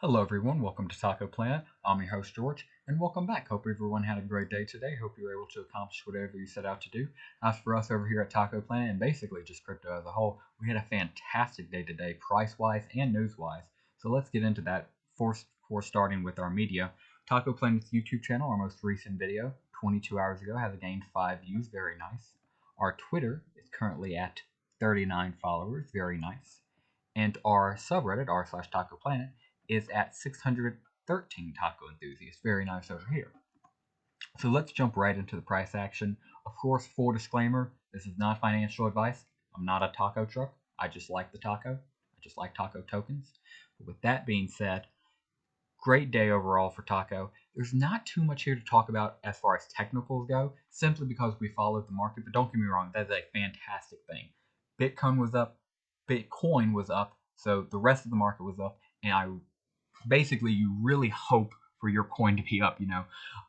Hello everyone, welcome to Taco Planet. I'm your host George, and welcome back. Hope everyone had a great day today. Hope you were able to accomplish whatever you set out to do. As for us over here at Taco Planet, and basically just crypto as a whole, we had a fantastic day today, price-wise and news-wise. So let's get into that. For starting with our media, Taco Planet's YouTube channel, our most recent video, 22 hours ago, has gained 5 views. Very nice. Our Twitter is currently at 39 followers. Very nice. And our subreddit, r/Taco Planet, is at 613 taco enthusiasts. Very nice over here. So let's jump right into the price action. Of course, full disclaimer, this is not financial advice. I'm not a taco truck. I just like the taco. I just like taco tokens. But with that being said, great day overall for taco. There's not too much here to talk about as far as technicals go, simply because we followed the market. But don't get me wrong, that's a fantastic thing. Bitcoin was up, so the rest of the market was up, and I basically you really hope for your coin to be up.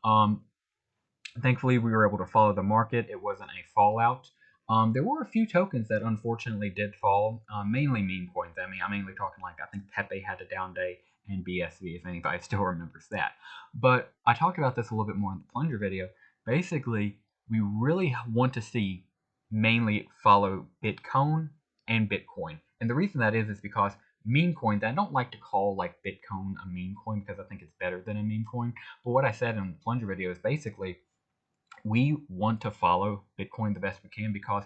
Um, Thankfully we were able to follow the market. It wasn't a fallout. There were a few tokens that unfortunately did fall, mainly meme coins. I mean, I'm mainly talking like I think Pepe had a down day and BSV, if anybody still remembers that. But I talked about this a little bit more in the plunger video. Basically, we really want to see mainly follow Bitcoin and Bitcoin. And the reason that is because meme coins, I don't like to call like Bitcoin a meme coin because I think it's better than a meme coin. But what I said in the plunger video is basically we want to follow Bitcoin the best we can because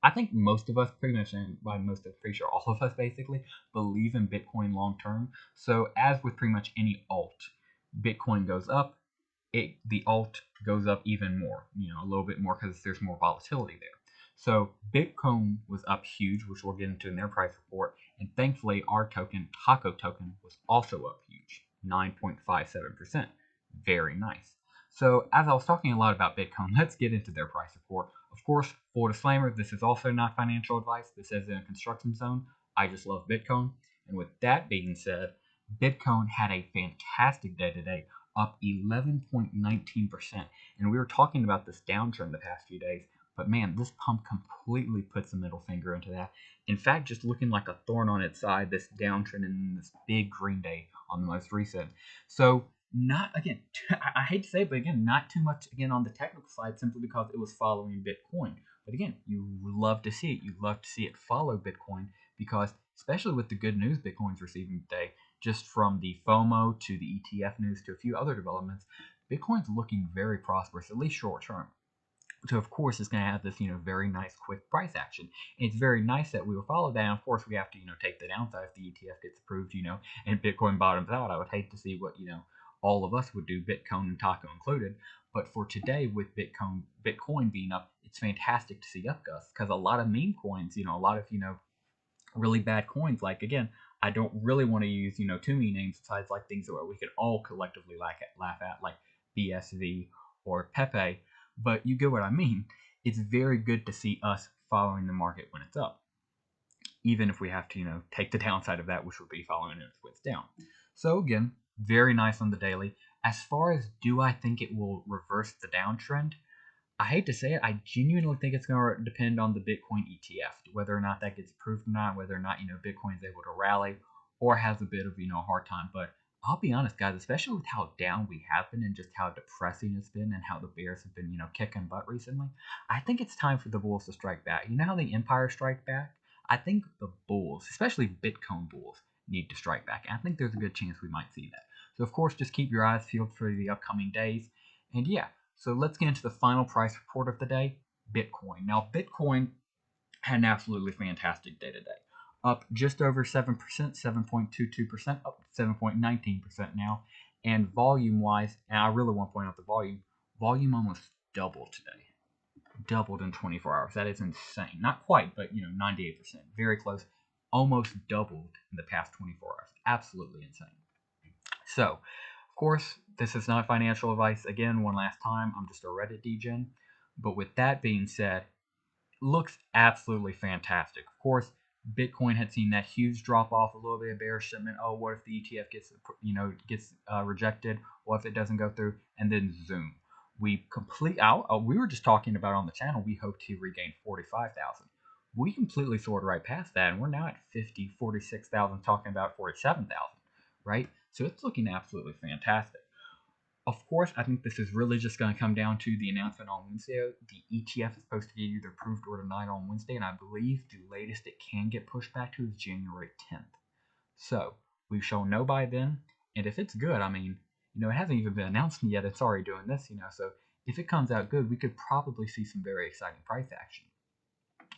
I think most of us, pretty much, and by most, I'm pretty sure all of us basically, believe in Bitcoin long term. So, as with pretty much any alt, Bitcoin goes up, the alt goes up even more, a little bit more because there's more volatility there. So, Bitcoin was up huge, which we'll get into in their price report. And thankfully, our token, Taco token, was also up huge, 9.57%. Very nice. So, as I was talking a lot about Bitcoin, let's get into their price report. Of course, full disclaimer, this is also not financial advice. This is in a construction zone. I just love Bitcoin. And with that being said, Bitcoin had a fantastic day today, up 11.19%. And we were talking about this downtrend the past few days, but man, this pump completely puts the middle finger into that. In fact, just looking like a thorn on its side, this downtrend and this big green day on the most recent. So not again, I hate to say it, but again, not too much again on the technical side simply because it was following Bitcoin. But again, you love to see it. You love to see it follow Bitcoin because, especially with the good news Bitcoin's receiving today, just from the FOMO to the ETF news to a few other developments, Bitcoin's looking very prosperous, at least short term. So of course it's going to have this, very nice quick price action. And it's very nice that we will follow that. And of course we have to, take the downside if the ETF gets approved, and Bitcoin bottoms out. I would hate to see what, all of us would do, Bitcoin and Taco included. But for today, with Bitcoin being up, it's fantastic to see up, Gus, because a lot of meme coins, a lot of, really bad coins. Like again, I don't really want to use too many names besides like things that we could all collectively laugh at, like BSV or Pepe. But you get what I mean. It's very good to see us following the market when it's up, even if we have to take the downside of that, which would be following it when it's down. So again, very nice on the daily. As far as do I think it will reverse the downtrend? I hate to say it, I genuinely think it's going to depend on the Bitcoin ETF, whether or not that gets approved or not, whether or not Bitcoin is able to rally or has a bit of a hard time. But I'll be honest, guys, especially with how down we have been and just how depressing it's been and how the Bears have been kicking butt recently, I think it's time for the Bulls to strike back. You know how the Empire strike back? I think the Bulls, especially Bitcoin Bulls, need to strike back. And I think there's a good chance we might see that. So of course, just keep your eyes peeled for the upcoming days. And yeah, so let's get into the final price report of the day, Bitcoin. Now, Bitcoin had an absolutely fantastic day today. Up just over 7%, 7.22%, up 7.19% now. And volume-wise, and I really want to point out the volume almost doubled today. Doubled in 24 hours. That is insane. Not quite, but 98%. Very close. Almost doubled in the past 24 hours. Absolutely insane. So, of course, this is not financial advice. Again, one last time, I'm just a Reddit degen. But with that being said, looks absolutely fantastic. Of course, Bitcoin had seen that huge drop off, a little bit of bearish sentiment. Oh, what if the ETF gets rejected? What if it doesn't go through? And then zoom, we complete out. We were just talking about on the channel. We hope to regain 45,000. We completely soared right past that, and we're now at 46,000, talking about 47,000, right? So it's looking absolutely fantastic. Of course, I think this is really just going to come down to the announcement on Wednesday. The ETF is supposed to get either approved or denied on Wednesday, and I believe the latest it can get pushed back to is January 10th. So we shall know by then. And if it's good, I mean, it hasn't even been announced yet. It's already doing this. So if it comes out good, we could probably see some very exciting price action.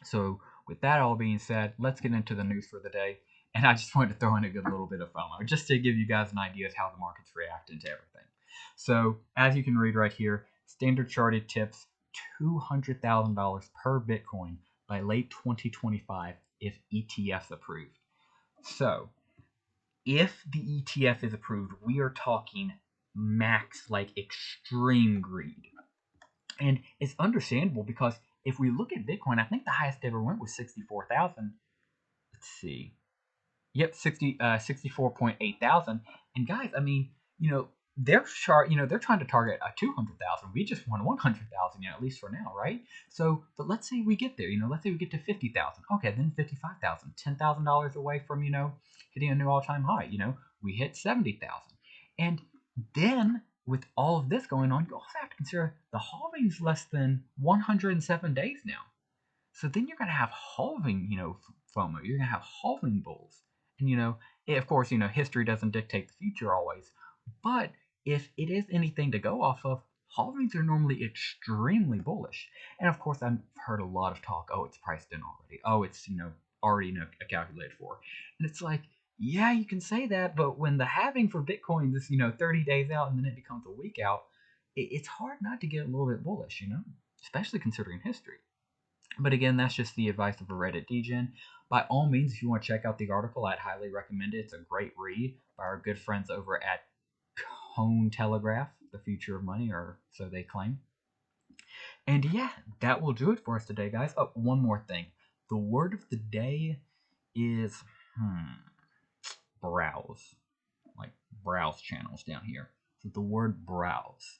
So with that all being said, let's get into the news for the day. And I just wanted to throw in a good little bit of FOMO just to give you guys an idea of how the market's reacting to everything. So as you can read right here, Standard Chartered tips $200,000 per Bitcoin by late 2025 if ETFs approved. So if the ETF is approved, we are talking max, like extreme greed. And it's understandable because if we look at Bitcoin, I think the highest ever went was 64,000. Let's see. Yep, 64.8 thousand. And guys, I mean, they're they're trying to target a 200,000. We just won 100,000, at least for now, right? So, but let's say we get there. Let's say we get to 50,000. Okay, then 55,000, $10,000 away from hitting a new all-time high. We hit 70,000, and then with all of this going on, you also have to consider the halving's less than 107 days now. So then you're going to have halving, FOMO. You're going to have halving bulls. And, of course, history doesn't dictate the future always. But if it is anything to go off of, halvings are normally extremely bullish. And, of course, I've heard a lot of talk, oh, it's priced in already. Oh, it's, already calculated for. And it's like, yeah, you can say that, but when the halving for Bitcoin is, 30 days out and then it becomes a week out, it's hard not to get a little bit bullish, especially considering history. But again, that's just the advice of a Reddit degen. By all means, if you want to check out the article, I'd highly recommend it. It's a great read by our good friends over at Cone Telegraph, the future of money, or so they claim. And yeah, that will do it for us today, guys. Oh, one more thing. The word of the day is browse. Like browse channels down here. So the word browse.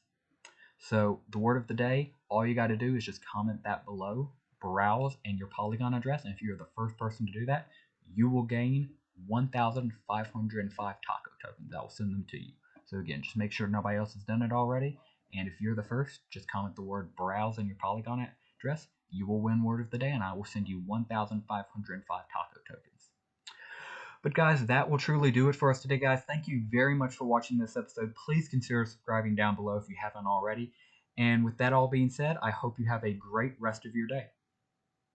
So the word of the day, all you got to do is just comment that below, browse, and your Polygon address. And if you're the first person to do that, you will gain 1,505 taco tokens. I will send them to you. So again, just make sure nobody else has done it already. And if you're the first, just comment the word browse in your Polygon address. You will win word of the day, and I will send you 1,505 taco tokens. But guys, that will truly do it for us today, guys. Thank you very much for watching this episode. Please consider subscribing down below if you haven't already. And with that all being said, I hope you have a great rest of your day.